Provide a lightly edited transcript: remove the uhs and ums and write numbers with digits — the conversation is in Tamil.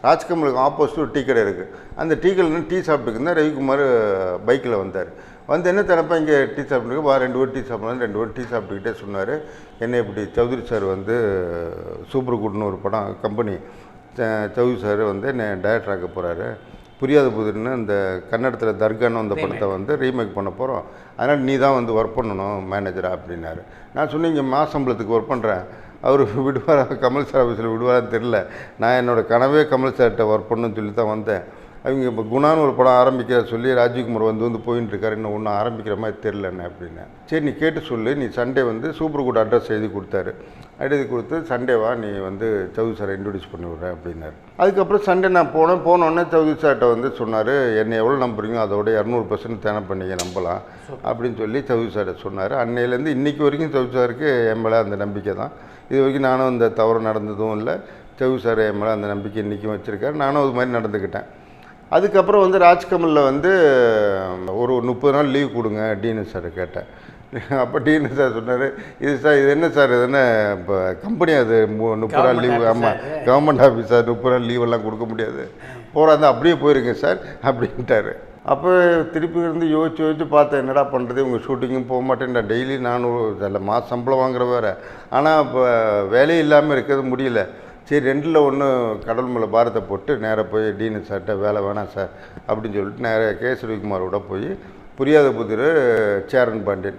ராஜ்கமலுக்கு ஆப்போசிட் ஒரு டீ கடை இருக்குது. அந்த டீ கடையில் டீ சாப்பிட்டுக்கு தான் ரவிக்குமார் பைக்கில் வந்தார். வந்து என்ன தரப்பா இங்கே டீ சாப்பிட்டுருக்கு, வா 2 பேர் டீ சாப்பிட்லாம், 2 பேர் டீ சாப்பிட்டுக்கிட்டே சொன்னார். என்ன இப்படி சௌத்ரி சார் வந்து சூப்பர் குட்னு ஒரு படம் கம்பெனி, சௌத்ரி சார் வந்து என்னை டைரக்டர் ஆக்க போகிறாரு, புரியாத புதிர்னு அந்த கன்னடத்தில் தர்கான்னு அந்த படத்தை வந்து ரீமேக் பண்ண போகிறோம், அதனால் நீ தான் வந்து ஒர்க் பண்ணணும் மேனேஜராக அப்படின்னாரு. நான் சொன்னேன் இங்கே மாசம்பளத்துக்கு ஒர்க் பண்ணுறேன், அவர் விடுவாரா, கமல் சார் ஆஃபீஸில் விடுவாரான்னு தெரில, நான் என்னோடய கனவே கமல் சார்கிட்ட ஒர்க் பண்ணணும்னு சொல்லி தான் வந்தேன். அவங்க இப்போ குணான்னு ஒரு படம் ஆரம்பிக்க சொல்லி ராஜீவ்குமார் வந்து போயின்னு இருக்காரு, இன்னும் ஒன்றும் ஆரம்பிக்கிற மாதிரி தெரிலன்னு அப்படின்னா. சரி நீ கேட்டு சொல்லு, நீ சண்டே வந்து சூப்பர் குட் அட்ரஸ் எழுதி கொடுத்தாரு. எழுதி கொடுத்து சண்டேவா நீ வந்து சௌத்ரி சாரை இன்ட்ரடியூஸ் பண்ணி விட்றேன் அப்படின்னாரு. அதுக்கப்புறம் சண்டே நான் போனோடனே சௌத்ரி சார்கிட்ட வந்து சொன்னார், என்னை எவ்வளோ நம்புறீங்க அதோட 200% தேனை பண்ணிங்க நம்பலாம் அப்படின்னு சொல்லி சௌத்ரி சார்கிட்ட சொன்னார். அன்னையிலேருந்து இன்றைக்கி வரைக்கும் சௌத்ரி சாருக்கு என் மேலே அந்த நம்பிக்கை தான். இது வரைக்கும் நானும் அந்த தவறு நடந்ததும் இல்லை, சௌத்ரி சார் என் மேலே அந்த நம்பிக்கை இன்றைக்கும் வச்சுருக்காரு, நானும் அது மாதிரி நடந்துக்கிட்டேன். அதுக்கப்புறம் வந்து ராஜ்கமலில் வந்து ஒரு 30 நாள் லீவ் கொடுங்க டீனு சார் கேட்டேன். அப்போ டீனு சார் சொன்னார், இது சார் இது என்ன சார், இது என்ன இப்போ கம்பெனி, அது 30 நாள் லீவு, ஆமாம் கவர்மெண்ட் ஆஃபீஸ் சார், 30 நாள் லீவெல்லாம் கொடுக்க முடியாது, போகிறாந்தா அப்படியே போயிருங்க சார் அப்படின்ட்டாரு. அப்போ திருப்பி இருந்து யோசிச்சு பார்த்தேன், என்னடா பண்ணுறது, இவங்க ஷூட்டிங்கும் போக மாட்டேன்டா, டெய்லி 400 இல்லை மாத சம்பளம் வாங்குற வேறு, ஆனால் இப்போ வேலையே இல்லாமல் இருக்கிறது முடியல. சரி 2ல் 1 கடல் மேலே பாரத்தை போட்டு நேராக போய் டீனு சார்கிட்ட வேலை வேணாம் சார் அப்படின்னு சொல்லிட்டு நேராக கே. ரவிக்குமாரோட போய் புரியாத புதிர் சேரன் பாண்டியன்